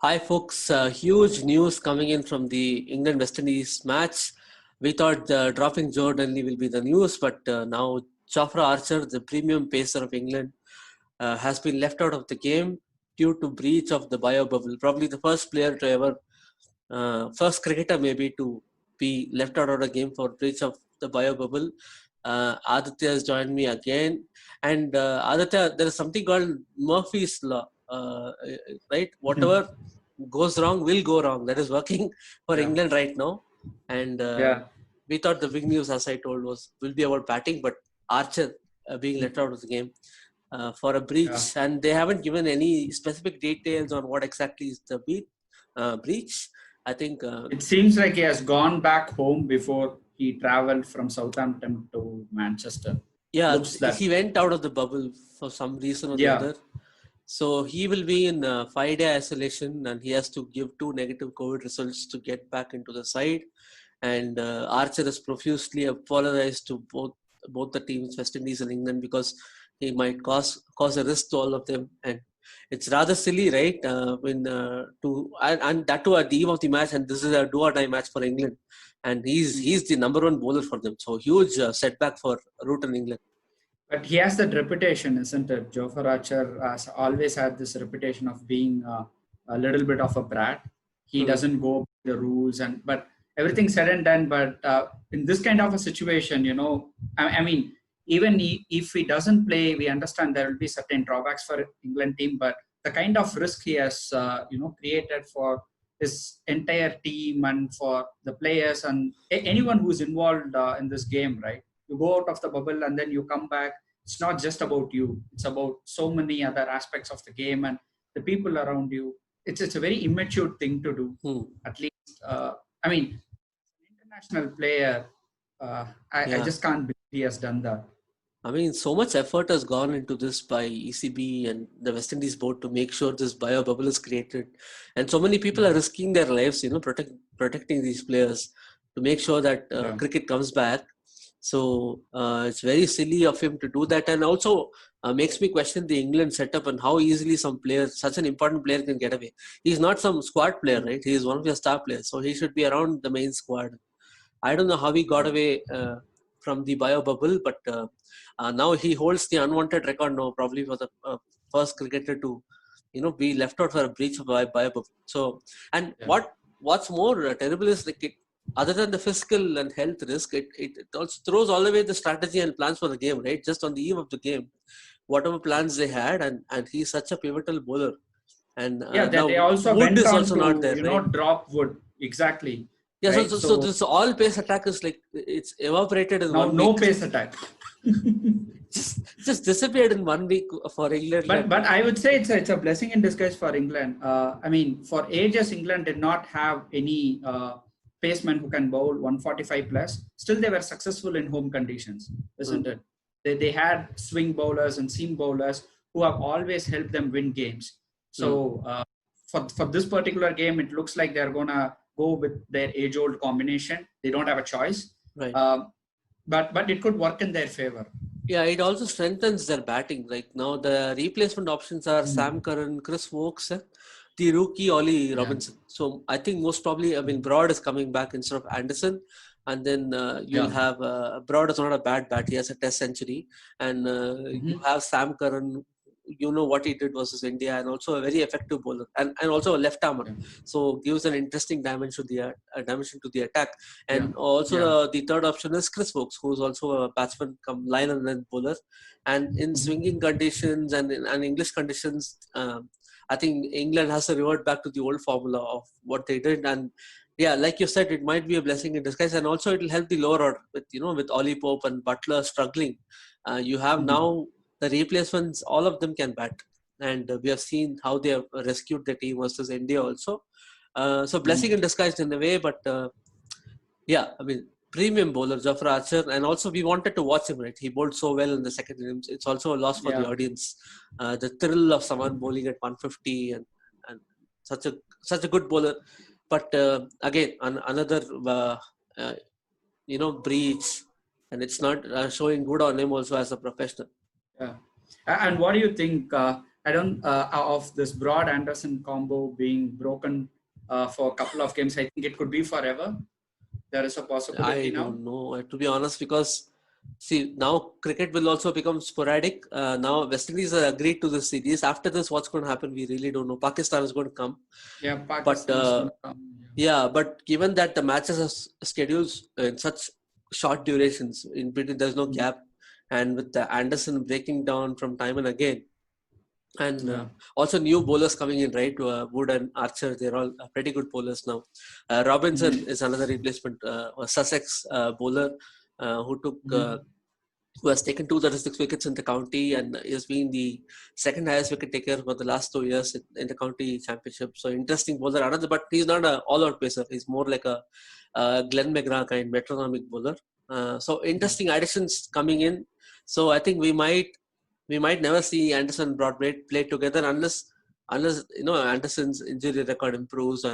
Hi, folks. Huge news coming in from the England West Indies match. We thought dropping Joe Denley will be the news, but now Jofra Archer, the premium pacer of England, has been left out of the game due to breach of the bio bubble. Probably the first player to ever, first cricketer maybe to be left out of the game for breach of the bio bubble. Aditya has joined me again. And Aditya, there is something called Murphy's Law, right? Whatever goes wrong will go wrong. That is working for Yeah. England right now. And we thought the big news, as I told, will be about batting, but Archer being let out of the game for a breach, and they haven't given any specific details on what exactly is the breach. I think It seems like he has gone back home before he traveled from Southampton to Manchester. yeah, Looks that. he went out of the bubble for some reason or the Yeah. other. So he will be in 5-day isolation, and he has to give 2 negative COVID results to get back into the side. And Archer has profusely apologized to both the teams, West Indies and England, because he might cause a risk to all of them. And it's rather silly, right? And that too at the eve of the match, and this is a do or die match for England, and he's the number one bowler for them. So huge setback for Root and England. But he has that reputation, isn't it? Jofra Archer has always had this reputation of being a little bit of a brat. He doesn't go by the rules, but everything said and done. But in this kind of a situation, I mean, even if he doesn't play, we understand there will be certain drawbacks for England team. But the kind of risk he has, created for his entire team and for the players and anyone who's involved in this game, right? You go out of the bubble and then you come back. It's not just about you. It's about so many other aspects of the game and the people around you. It's a very immature thing to do. At least, I mean, an international player, I just can't believe he has done that. I mean, so much effort has gone into this by ECB and the West Indies board to make sure this bio bubble is created, and so many people are risking their lives, protecting these players to make sure that cricket comes back. So it's very silly of him to do that, and also makes me question the England setup and how easily some player, such an important player, can get away. He's not some squad player, right? He is one of your star players, so he should be around the main squad. I don't know how he got away from the bio bubble, but now he holds the unwanted record now, probably for the first cricketer to, be left out for a breach of bio bubble. So, and what's more terrible is other than the physical and health risk, it also throws all away the strategy and plans for the game, right? Just on the eve of the game, whatever plans they had, and he's such a pivotal bowler. And now they also Wood went is on also to, not there, right? drop Wood. Exactly. Yeah, right? so this all pace attack is like it's evaporated in 1 week. No pace attack. just disappeared in 1 week for England. But I would say it's a blessing in disguise for England. I mean, for ages, England did not have any paceman who can bowl 145 plus. Still, they were successful in home conditions, isn't it? They had swing bowlers and seam bowlers who have always helped them win games. So for this particular game, it looks like they're gonna go with their age-old combination. They don't have a choice. Right. But it could work in their favor. Yeah, it also strengthens their batting. Like now, the replacement options are Sam Curran, Chris Wokes, the rookie Ollie Robinson. So I think most probably, Broad is coming back instead of Anderson. And then you'll have Broad is not a bad bat. He has a test century. And you have Sam Curran. You know what he did versus India, and also a very effective bowler, and also a left armer. So gives an interesting dimension to the attack. And also the third option is Chris Wokes, who's also a batsman come line and length bowler. And in swinging conditions and in English conditions, I think England has to revert back to the old formula of what they did. And yeah, like you said, it might be a blessing in disguise, and also it will help the lower order with Ollie Pope and Butler struggling. You have now the replacements, all of them can bat. And we have seen how they have rescued the team versus India also. So blessing in disguise in a way, but premium bowler, Jofra Archer. And also we wanted to watch him, right? He bowled so well in the second innings. It's also a loss for the audience. The thrill of someone bowling at 150 and such a good bowler. But again, another, breach. And it's not showing good on him also as a professional. Yeah. And what do you think? I don't of this Broad Anderson combo being broken for a couple of games. I think it could be forever. There is a possibility I now. don't know, to be honest, because see, now cricket will also become sporadic. Now West Indies are agreed to the series. After this, what's going to happen? We really don't know. Pakistan is going to come, Yeah, but Pakistan is going to come. yeah, but given that the matches are scheduled in such short durations, in between there's no gap, and with the Anderson breaking down from time and again, and also new bowlers coming in, right? Wood and Archer, they're all pretty good bowlers now. Robinson is another replacement, a Sussex bowler who took. Who has taken 236 wickets in the county and has been the second highest wicket taker for the last 2 years in the county championship. So interesting bowler, another, but he's not an all-out pacer. He's more like a Glenn McGrath kind metronomic bowler. So interesting additions coming in. So I think we might never see Anderson and Broad play together unless Anderson's injury record improves.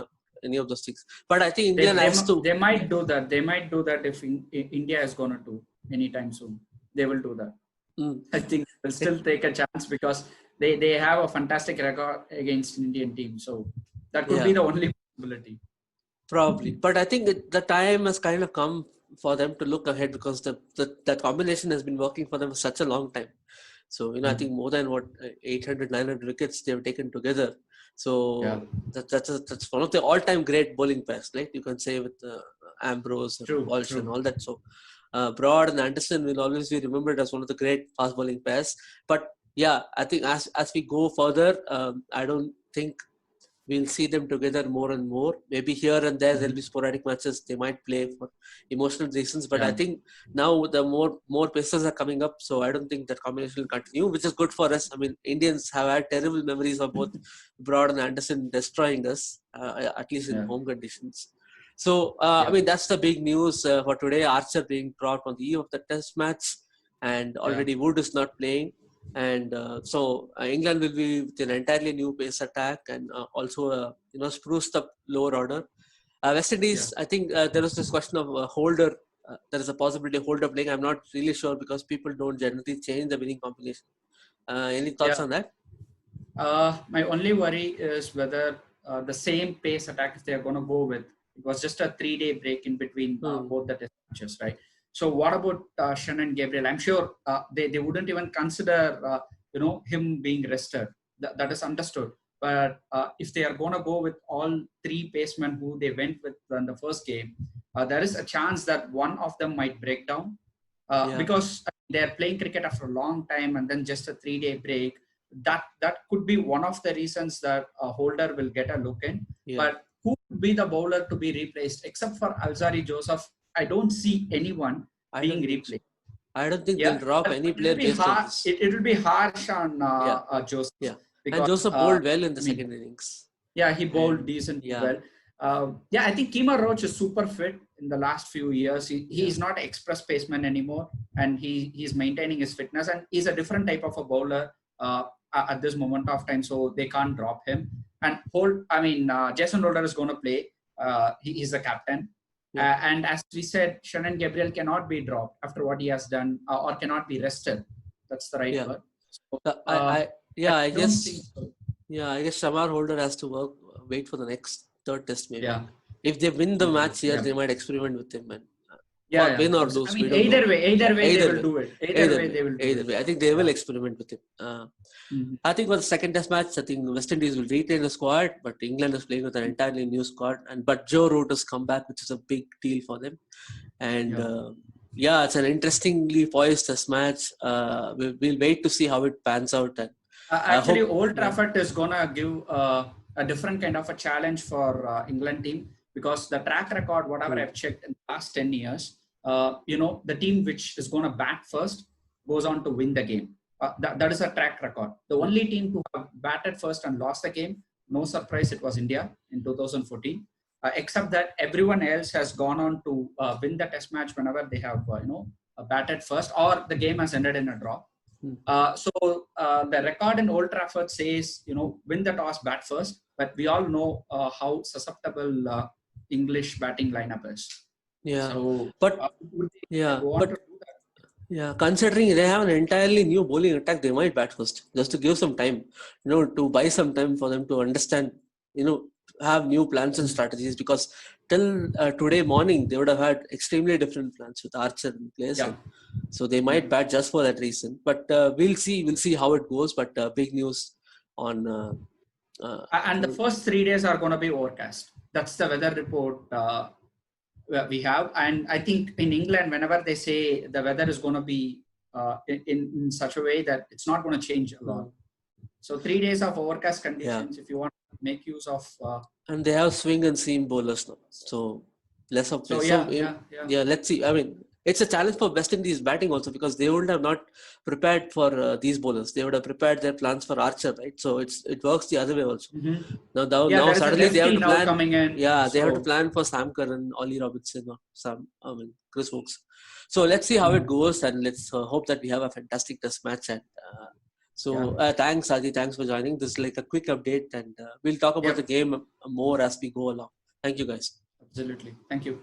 Any of those things, but I think India has to. They might do that. They might do that if India is going to do anytime soon. They will do that. I think they'll still take a chance because they have a fantastic record against Indian team. So that could be the only possibility. Probably, but I think the time has kind of come for them to look ahead because the combination has been working for them for such a long time. So I think more than 800, 900 wickets they've taken together. So that's one of the all-time great bowling pairs, right? You can say with Ambrose, Walsh, and all that. So. Broad and Anderson will always be remembered as one of the great fast bowling pairs. But yeah, I think as we go further, I don't think we'll see them together more and more. Maybe here and there there'll be sporadic matches. They might play for emotional reasons. But I think now the more pacers are coming up, so I don't think that combination will continue, which is good for us. I mean, Indians have had terrible memories of both Broad and Anderson destroying us, at least in home conditions. So, I mean, that's the big news for today. Archer being dropped on the eve of the test match, and already Wood is not playing. And so England will be with an entirely new pace attack and also, spruced up lower order. West Indies, I think there was this question of Holder. There is a possibility of Holder playing. I'm not really sure because people don't generally change the winning combination. Any thoughts on that? My only worry is whether the same pace attack, if they are going to go with, it was just a 3-day break in between both the test matches, right? So what about Shannon Gabriel? I'm sure they wouldn't even consider him being rested. That is understood. But if they are going to go with all three pacemen who they went with in the first game, there is a chance that one of them might break down because they are playing cricket after a long time and then just a 3-day break. That could be one of the reasons that Holder will get a look in. But who would be the bowler to be replaced except for Alzarri Joseph? I don't see anyone being replaced. I don't think they'll drop any player based on this. It will be harsh on Joseph. Yeah, because, and Joseph bowled well in the second innings. Yeah, he bowled decently well. I think Kemar Roach is super fit in the last few years. He is not express paceman anymore, and he's maintaining his fitness, and he's a different type of a bowler at this moment of time, so they can't drop him. And Jason Holder is going to play. He's the captain. And as we said, Shannon Gabriel cannot be dropped after what he has done or cannot be rested. That's the right word. So, I guess Shamar Holder has to wait for the next third test maybe. If they win the match here, they might experiment with him and win or lose. Either way they will do it. Either way, I think they will experiment with him. I think for the second test match, I think West Indies will retain the squad, but England is playing with an entirely new squad. But Joe Root has come back, which is a big deal for them. And it's an interestingly poised test match. We'll wait to see how it pans out. And Old Trafford is gonna give a different kind of a challenge for England team because the track record, whatever I've checked in the last 10 years, the team which is going to bat first goes on to win the game. That is a track record. The only team to have batted first and lost the game, no surprise, it was India in 2014. Except that everyone else has gone on to win the test match whenever they have batted first, or the game has ended in a draw. So the record in Old Trafford says, win the toss, bat first. But we all know how susceptible English batting lineup is. Yeah, considering they have an entirely new bowling attack, they might bat first just to give some time, to buy some time for them to understand, have new plans and strategies. Because till today morning, they would have had extremely different plans with Archer in place. Yeah. So they might bat just for that reason. But we'll see how it goes. But big news on. And the first 3 days are going to be overcast. That's the weather report we have. And I think in England, whenever they say the weather is going to be in such a way that it's not going to change a lot. So 3 days of overcast conditions, if you want to make use of. And they have swing and seam bowlers now. So less of so, yeah, let's see. I mean, it's a challenge for West Indies batting also, because they would have not prepared for these bowlers. They would have prepared their plans for Archer, right? So it works the other way also. Now suddenly they have to plan. Coming in, they have to plan for Sam Curran, Ollie Robinson, or Chris Woakes. So let's see how it goes, and let's hope that we have a fantastic test match. And thanks, Adi. Thanks for joining. This is like a quick update, and we'll talk about the game more as we go along. Thank you, guys. Absolutely. Thank you.